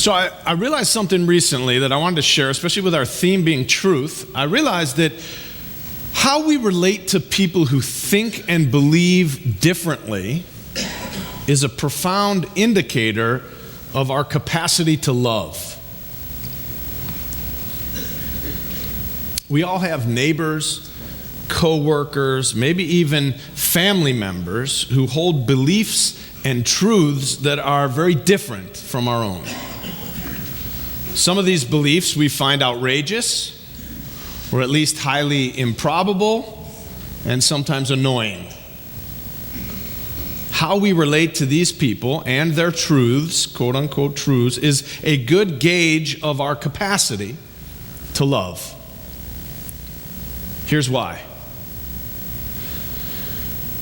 So I realized something recently that I wanted to share, especially with our theme being truth. I realized that how we relate to people who think and believe differently is a profound indicator of our capacity to love. We all have neighbors, co-workers, maybe even family members who hold beliefs and truths that are very different from our own. Some of these beliefs we find outrageous, or at least highly improbable, and sometimes annoying. How we relate to these people and their truths, quote-unquote truths, is a good gauge of our capacity to love. Here's why.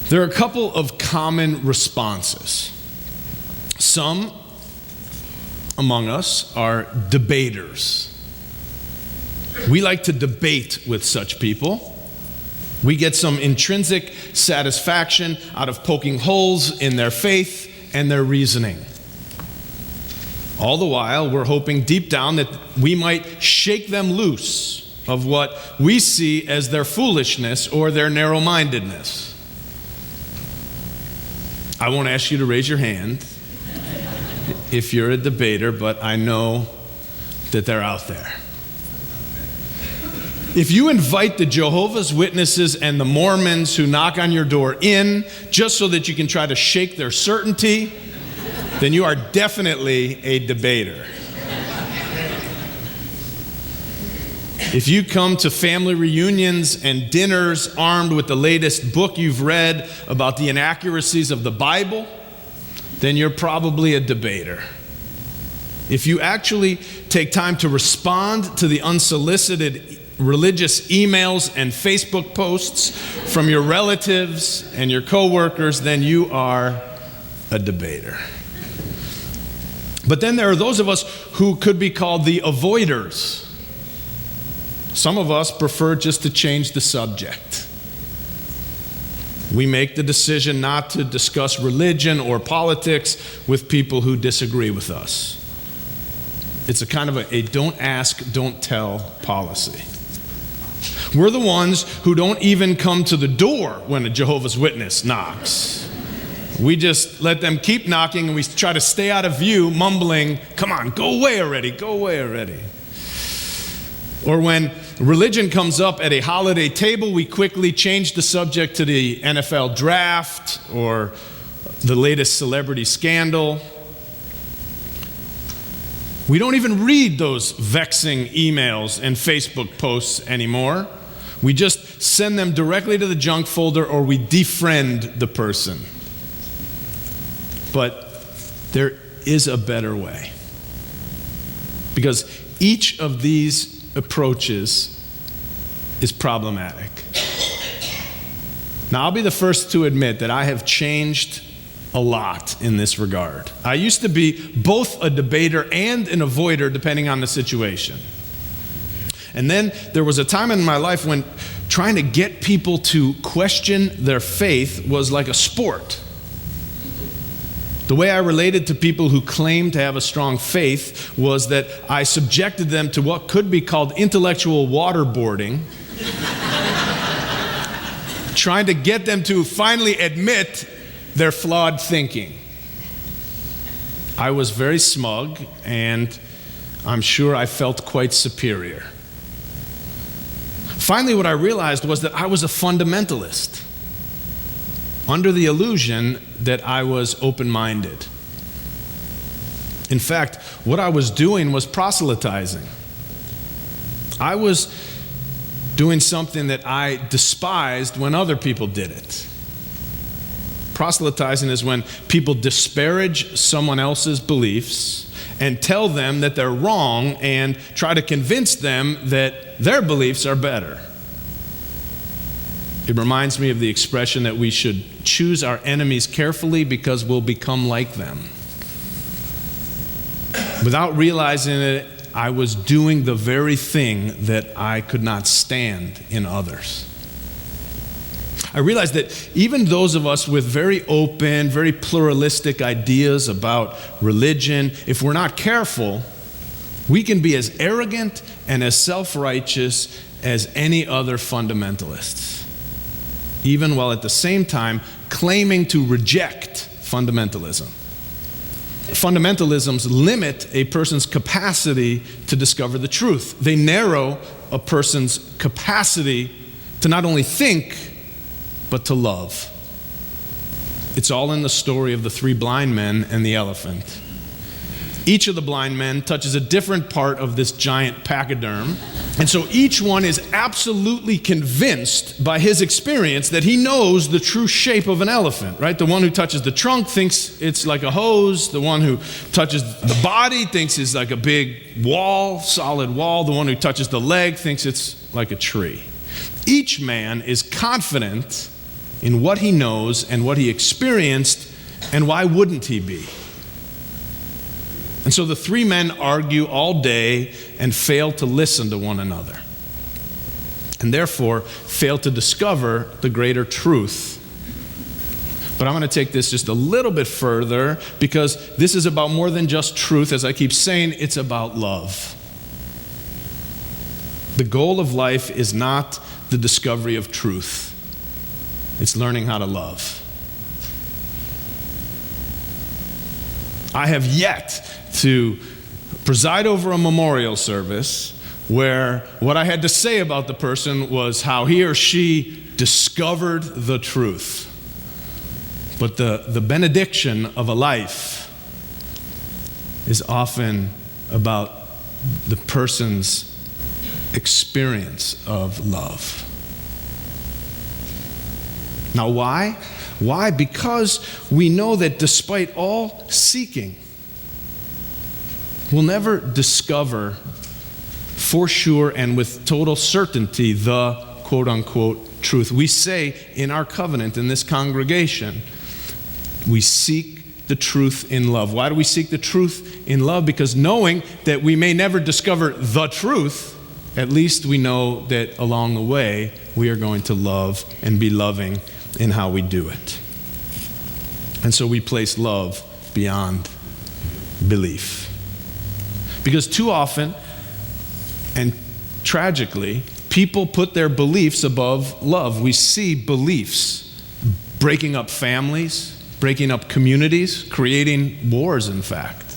There are a couple of common responses. Some among us are debaters. We like to debate with such people. We get some intrinsic satisfaction out of poking holes in their faith and their reasoning. All the while, we're hoping deep down that we might shake them loose of what we see as their foolishness or their narrow-mindedness. I won't ask you to raise your hand if you're a debater, but I know that they're out there. If you invite the Jehovah's Witnesses and the Mormons who knock on your door in just so that you can try to shake their certainty, then you are definitely a debater. If you come to family reunions and dinners armed with the latest book you've read about the inaccuracies of the Bible, then you're probably a debater. If you actually take time to respond to the unsolicited religious emails and Facebook posts from your relatives and your coworkers, then you are a debater. But then there are those of us who could be called the avoiders. Some of us prefer just to change the subject. We make the decision not to discuss religion or politics with people who disagree with us. It's a kind of a don't ask, don't tell policy. We're the ones who don't even come to the door when a Jehovah's Witness knocks. We just let them keep knocking and we try to stay out of view, mumbling, "Come on, go away already, go away already." Or when religion comes up at a holiday table, we quickly change the subject to the NFL draft or the latest celebrity scandal. We don't even read those vexing emails and Facebook posts anymore. We just send them directly to the junk folder or we defriend the person. But there is a better way. Because each of these approaches is problematic. Now, I'll be the first to admit that I have changed a lot in this regard. I used to be both a debater and an avoider, depending on the situation. And then there was a time in my life when trying to get people to question their faith was like a sport. The way I related to people who claimed to have a strong faith was that I subjected them to what could be called intellectual waterboarding, trying to get them to finally admit their flawed thinking. I was very smug, and I'm sure I felt quite superior. Finally, what I realized was that I was a fundamentalist, under the illusion that I was open-minded. In fact, what I was doing was proselytizing. I was doing something that I despised when other people did it. Proselytizing is when people disparage someone else's beliefs and tell them that they're wrong and try to convince them that their beliefs are better. It reminds me of the expression that we should choose our enemies carefully because we'll become like them. Without realizing it, I was doing the very thing that I could not stand in others. I realized that even those of us with very open, very pluralistic ideas about religion, if we're not careful, we can be as arrogant and as self-righteous as any other fundamentalists, even while at the same time claiming to reject fundamentalism. Fundamentalisms limit a person's capacity to discover the truth. They narrow a person's capacity to not only think, but to love. It's all in the story of the 3 blind men and the elephant. Each of the blind men touches a different part of this giant pachyderm. And so each one is absolutely convinced by his experience that he knows the true shape of an elephant, right? The one who touches the trunk thinks it's like a hose. The one who touches the body thinks it's like a big wall, solid wall. The one who touches the leg thinks it's like a tree. Each man is confident in what he knows and what he experienced, and why wouldn't he be? And so the 3 men argue all day and fail to listen to one another, and therefore fail to discover the greater truth. But I'm going to take this just a little bit further, because this is about more than just truth. As I keep saying, it's about love. The goal of life is not the discovery of truth. It's learning how to love. I have yet to preside over a memorial service where what I had to say about the person was how he or she discovered the truth. But the benediction of a life is often about the person's experience of love. Now, why? Why? Because we know that despite all seeking, we'll never discover for sure and with total certainty the quote-unquote truth. We say in our covenant in this congregation, we seek the truth in love. Why do we seek the truth in love? Because knowing that we may never discover the truth, at least we know that along the way we are going to love and be loving in how we do it. And so we place love beyond belief. Because too often, and tragically, people put their beliefs above love. We see beliefs breaking up families, breaking up communities, creating wars, in fact.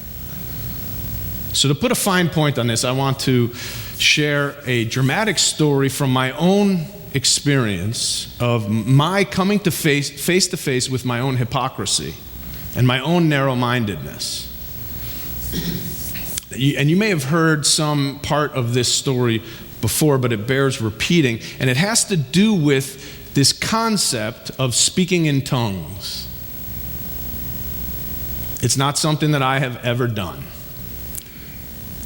So to put a fine point on this, I want to share a dramatic story from my own experience of my coming to face to face with my own hypocrisy and my own narrow-mindedness. And you may have heard some part of this story before, but it bears repeating, and it has to do with this concept of speaking in tongues. It's not something that I have ever done.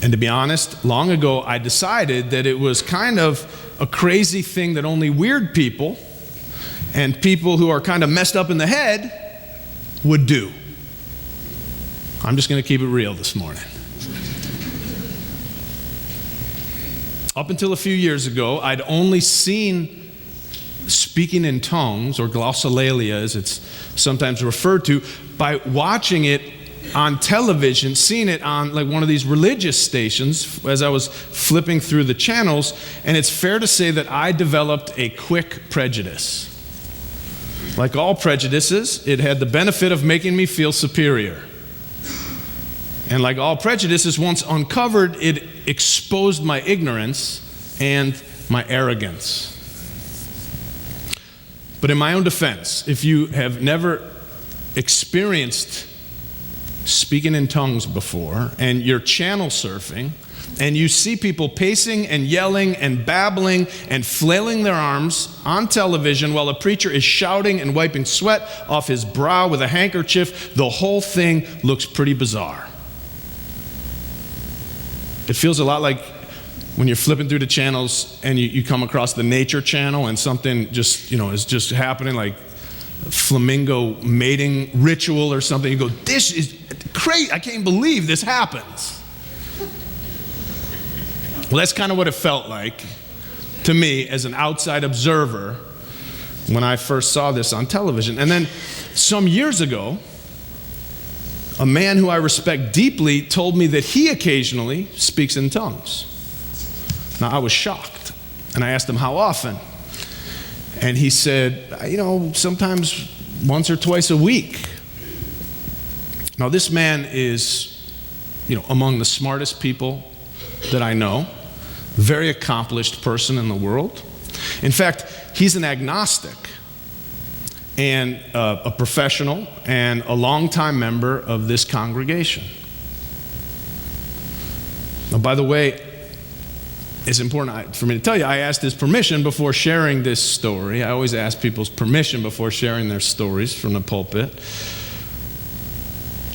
And to be honest, long ago I decided that it was kind of a crazy thing that only weird people and people who are kind of messed up in the head would do. I'm just going to keep it real this morning. Up until a few years ago, I'd only seen speaking in tongues, or glossolalia as it's sometimes referred to, by watching it on television, seeing it on like one of these religious stations as I was flipping through the channels, and it's fair to say that I developed a quick prejudice. Like all prejudices, it had the benefit of making me feel superior. And like all prejudices, once uncovered, it exposed my ignorance and my arrogance. But in my own defense, if you have never experienced speaking in tongues before, and you're channel surfing, and you see people pacing and yelling and babbling and flailing their arms on television while a preacher is shouting and wiping sweat off his brow with a handkerchief, the whole thing looks pretty bizarre. It feels a lot like when you're flipping through the channels and you come across the nature channel and something just, is just happening, like flamingo mating ritual or something. You go, this is crazy. I can't believe this happens. Well, that's kind of what it felt like to me as an outside observer when I first saw this on television. And then some years ago, a man who I respect deeply told me that he occasionally speaks in tongues. Now, I was shocked, and I asked him how often. And he said, sometimes once or twice a week. Now, this man is, among the smartest people that I know, very accomplished person in the world. In fact, he's an agnostic and a professional and a longtime member of this congregation. Now, by the way, it's important for me to tell you, I asked his permission before sharing this story. I always ask people's permission before sharing their stories from the pulpit.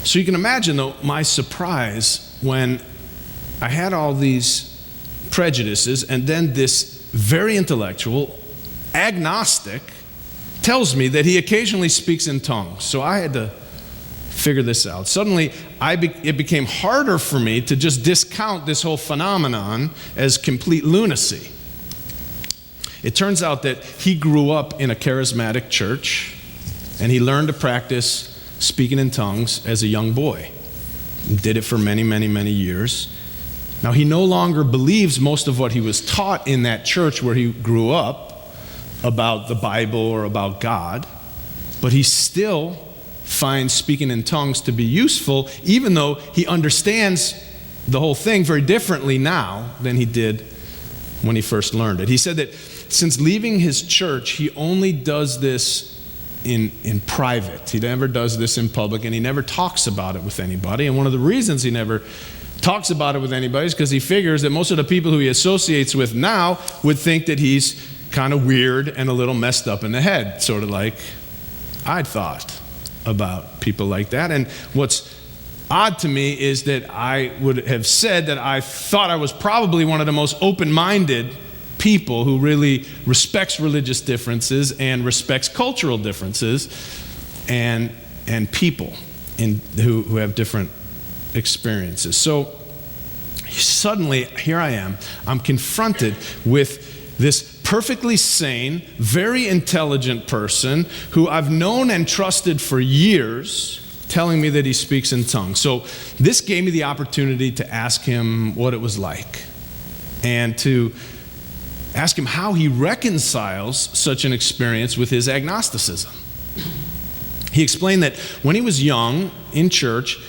So you can imagine, though, my surprise when I had all these prejudices, and then this very intellectual, agnostic, tells me that he occasionally speaks in tongues. So I had to figure this out. Suddenly, it became harder for me to just discount this whole phenomenon as complete lunacy. It turns out that he grew up in a charismatic church, and he learned to practice speaking in tongues as a young boy. He did it for many, many, many years. Now, he no longer believes most of what he was taught in that church where he grew up about the Bible or about God, but he still finds speaking in tongues to be useful, even though he understands the whole thing very differently now than he did when he first learned it. He said that since leaving his church, he only does this in private. He never does this in public, and he never talks about it with anybody. And one of the reasons he never talks about it with anybody is because he figures that most of the people who he associates with now would think that he's kind of weird and a little messed up in the head, sort of like I'd thought about people like that. And what's odd to me is that I would have said that I thought I was probably one of the most open-minded people who really respects religious differences and respects cultural differences and people who have different experiences. So suddenly, here I am, I'm confronted with this perfectly sane, very intelligent person who I've known and trusted for years, telling me that he speaks in tongues. So this gave me the opportunity to ask him what it was like, and to ask him how he reconciles such an experience with his agnosticism. He explained that when he was young in church,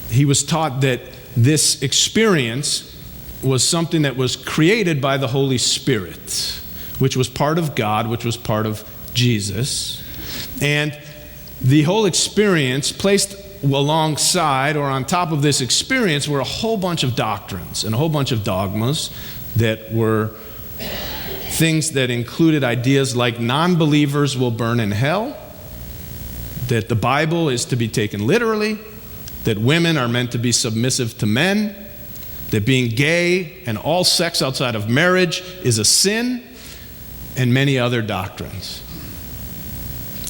he was taught that this experience was something that was created by the Holy Spirit, which was part of God, which was part of Jesus. And the whole experience, placed alongside or on top of this experience, were a whole bunch of doctrines and a whole bunch of dogmas that were things that included ideas like non-believers will burn in hell, that the Bible is to be taken literally, that women are meant to be submissive to men, that being gay and all sex outside of marriage is a sin, and many other doctrines.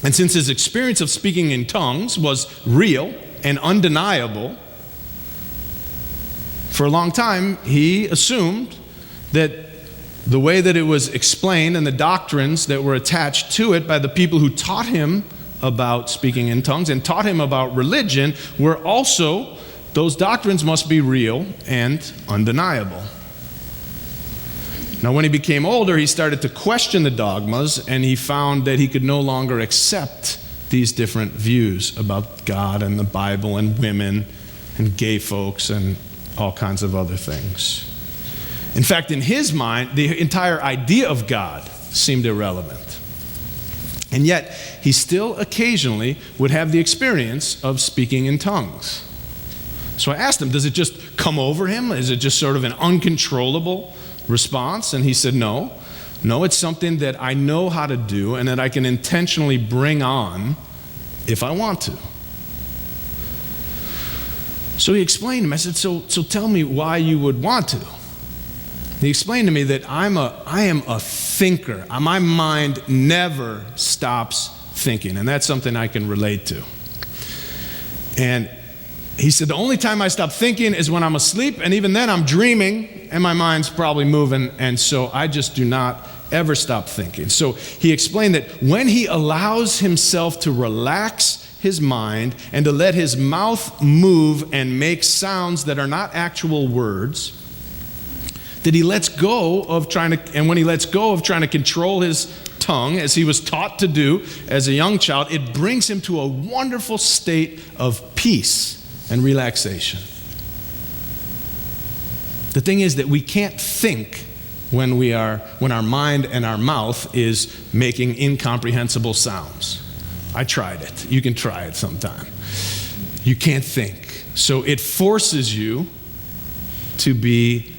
And since his experience of speaking in tongues was real and undeniable, for a long time he assumed that the way that it was explained and the doctrines that were attached to it by the people who taught him about speaking in tongues and taught him about religion were also, those doctrines must be real and undeniable. Now, when he became older, he started to question the dogmas, and he found that he could no longer accept these different views about God and the Bible and women and gay folks and all kinds of other things. In fact, in his mind, the entire idea of God seemed irrelevant. And yet, he still occasionally would have the experience of speaking in tongues. So I asked him, does it just come over him? Is it just sort of an uncontrollable response? And he said, no, it's something that I know how to do and that I can intentionally bring on if I want to. So he explained to him, I said, so tell me why you would want to. He explained to me that I am a thinker. My mind never stops thinking, and that's something I can relate to. And he said, the only time I stop thinking is when I'm asleep, and even then I'm dreaming, and my mind's probably moving, and so I just do not ever stop thinking. So he explained that when he allows himself to relax his mind and to let his mouth move and make sounds that are not actual words, that he lets go of trying to, and when he lets go of trying to control his tongue, as he was taught to do as a young child, it brings him to a wonderful state of peace and relaxation. The thing is that we can't think when our mind and our mouth is making incomprehensible sounds. I tried it. You can try it sometime. You can't think. So it forces you to be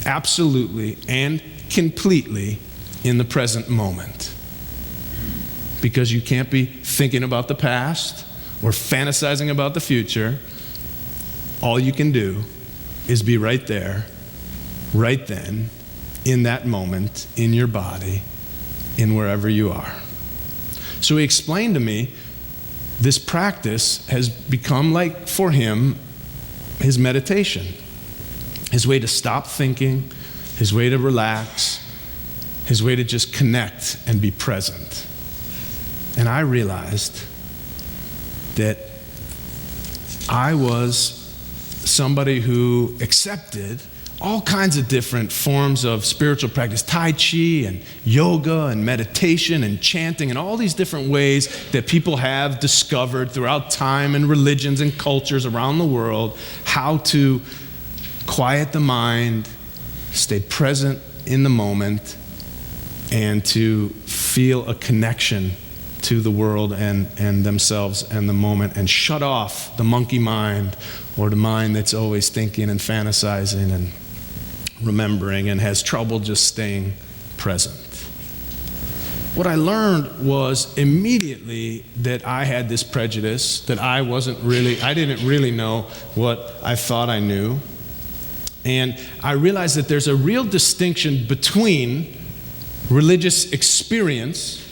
absolutely and completely in the present moment, because you can't be thinking about the past or fantasizing about the future. All you can do is be right there, right then, in that moment, in your body, in wherever you are. So he explained to me this practice has become, like for him, his meditation, his way to stop thinking, his way to relax, his way to just connect and be present. And I realized that I was somebody who accepted all kinds of different forms of spiritual practice, Tai Chi and yoga and meditation and chanting and all these different ways that people have discovered throughout time and religions and cultures around the world how to quiet the mind, stay present in the moment, and to feel a connection to the world and themselves and the moment, and shut off the monkey mind, or the mind that's always thinking and fantasizing and remembering and has trouble just staying present. What I learned was immediately that I had this prejudice, that I didn't really know what I thought I knew. And I realized that there's a real distinction between religious experience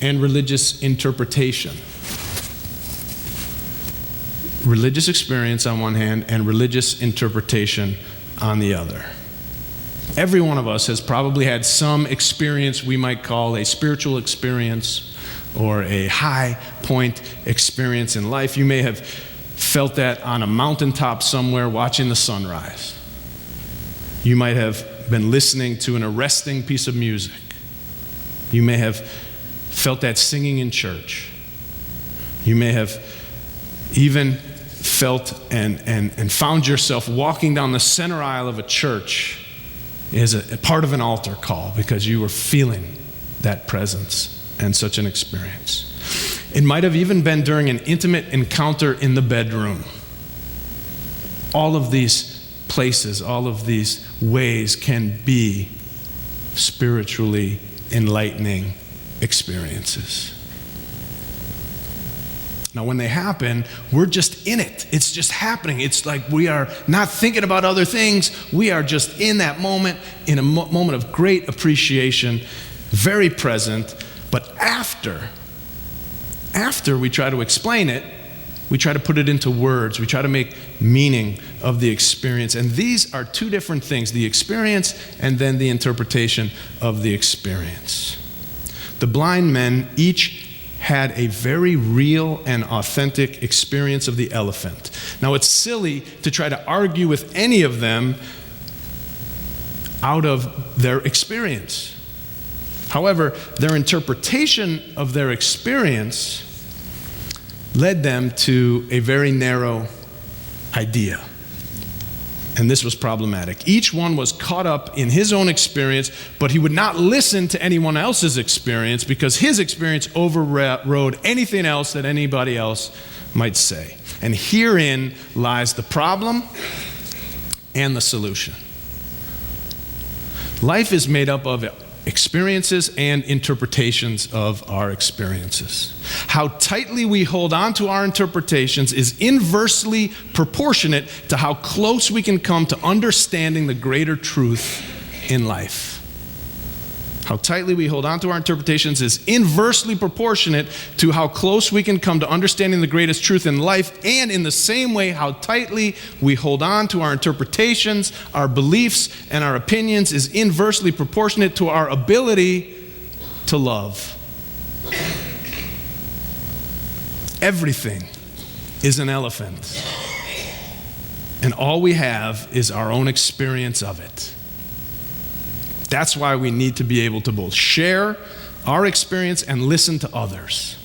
and religious interpretation. Religious experience on one hand and religious interpretation on the other. Every one of us has probably had some experience we might call a spiritual experience or a high point experience in life. You may have felt that on a mountaintop somewhere watching the sunrise. You might have been listening to an arresting piece of music. You may have felt that singing in church. You may have even felt and found yourself walking down the center aisle of a church as a part of an altar call because you were feeling that presence and such an experience. It might have even been during an intimate encounter in the bedroom. All of these places, all of these ways can be spiritually enlightening experiences. Now, when they happen, we're just in it. It's just happening. It's like we are not thinking about other things. We are just in that moment, in a moment of great appreciation, very present. But after we try to explain it, we try to put it into words. We try to make meaning of the experience. And these are two different things, the experience and then the interpretation of the experience. The blind men each had a very real and authentic experience of the elephant. Now, it's silly to try to argue with any of them out of their experience. However, their interpretation of their experience led them to a very narrow idea. And this was problematic. Each one was caught up in his own experience, but he would not listen to anyone else's experience because his experience overrode anything else that anybody else might say. And herein lies the problem and the solution. Life is made up of experiences and interpretations of our experiences. How tightly we hold on to our interpretations is inversely proportionate to how close we can come to understanding the greater truth in life. How tightly we hold on to our interpretations is inversely proportionate to how close we can come to understanding the greatest truth in life, and in the same way, how tightly we hold on to our interpretations, our beliefs, and our opinions is inversely proportionate to our ability to love. Everything is an elephant, and all we have is our own experience of it. That's why we need to be able to both share our experience and listen to others.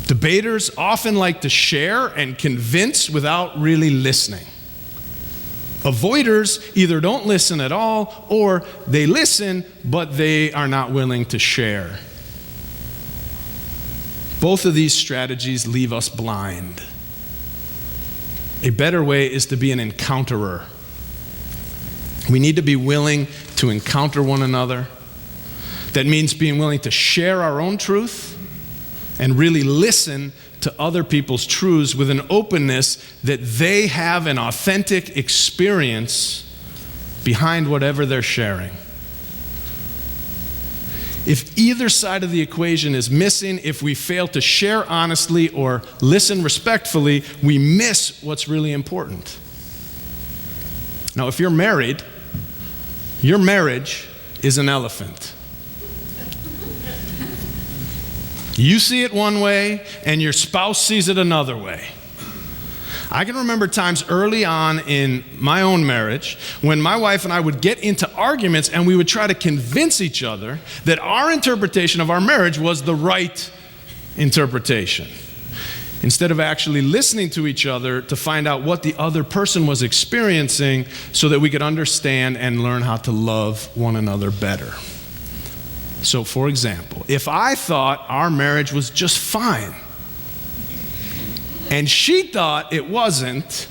Debaters often like to share and convince without really listening. Avoiders either don't listen at all, or they listen, but they are not willing to share. Both of these strategies leave us blind. A better way is to be an encounterer. We need to be willing to encounter one another. That means being willing to share our own truth and really listen to other people's truths with an openness that they have an authentic experience behind whatever they're sharing. If either side of the equation is missing, if we fail to share honestly or listen respectfully, we miss what's really important. Now, if you're married, your marriage is an elephant. You see it one way, and your spouse sees it another way. I can remember times early on in my own marriage when my wife and I would get into arguments and we would try to convince each other that our interpretation of our marriage was the right interpretation, instead of actually listening to each other to find out what the other person was experiencing so that we could understand and learn how to love one another better. So, for example, if I thought our marriage was just fine and she thought it wasn't,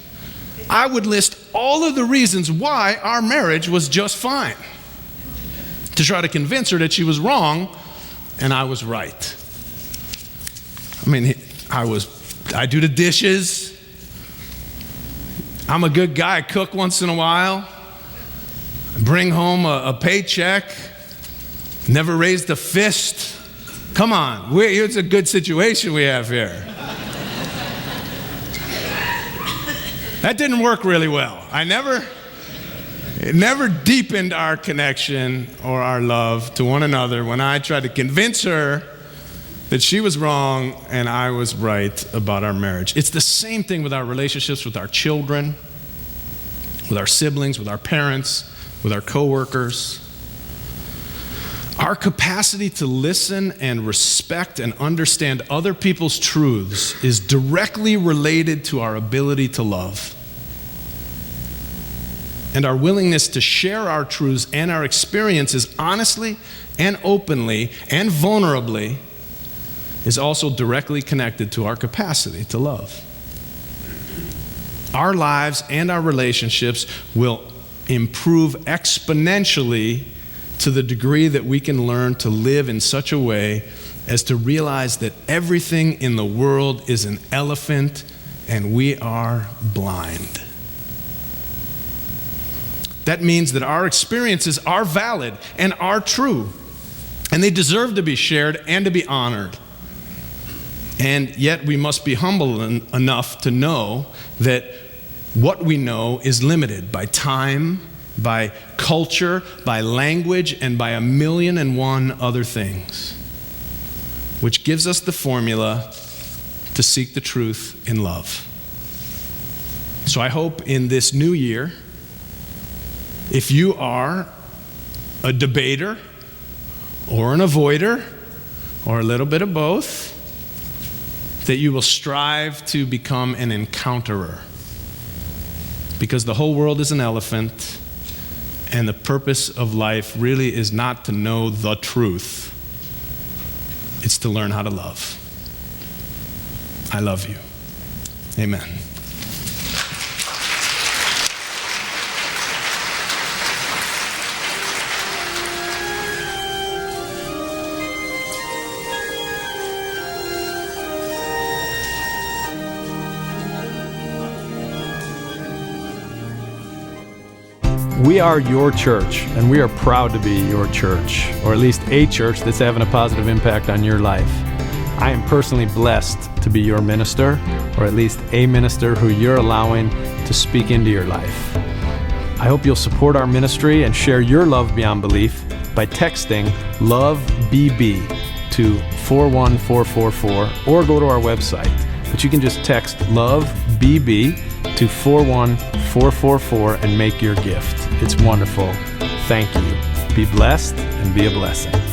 I would list all of the reasons why our marriage was just fine to try to convince her that she was wrong and I was right. I mean, I do the dishes. I'm a good guy. I cook once in a while. I bring home a paycheck. Never raised a fist. Come on, it's a good situation we have here. That didn't work really well. It never deepened our connection or our love to one another when I tried to convince her that she was wrong and I was right about our marriage. It's the same thing with our relationships with our children, with our siblings, with our parents, with our coworkers. Our capacity to listen and respect and understand other people's truths is directly related to our ability to love. And our willingness to share our truths and our experiences honestly and openly and vulnerably is also directly connected to our capacity to love. Our lives and our relationships will improve exponentially to the degree that we can learn to live in such a way as to realize that everything in the world is an elephant and we are blind. That means that our experiences are valid and are true, and they deserve to be shared and to be honored. And yet we must be humble enough to know that what we know is limited by time, by culture, by language, and by 1,000,001 other things, which gives us the formula to seek the truth in love. So I hope in this new year, if you are a debater or an avoider or a little bit of both, that you will strive to become an encounterer. Because the whole world is an elephant, and the purpose of life really is not to know the truth. It's to learn how to love. I love you. Amen. We are your church, and we are proud to be your church, or at least a church that's having a positive impact on your life. I am personally blessed to be your minister, or at least a minister who you're allowing to speak into your life. I hope you'll support our ministry and share your love beyond belief by texting LOVEBB to 41444 or go to our website. But you can just text LOVEBB to 41444 and make your gift. It's wonderful. Thank you. Be blessed and be a blessing.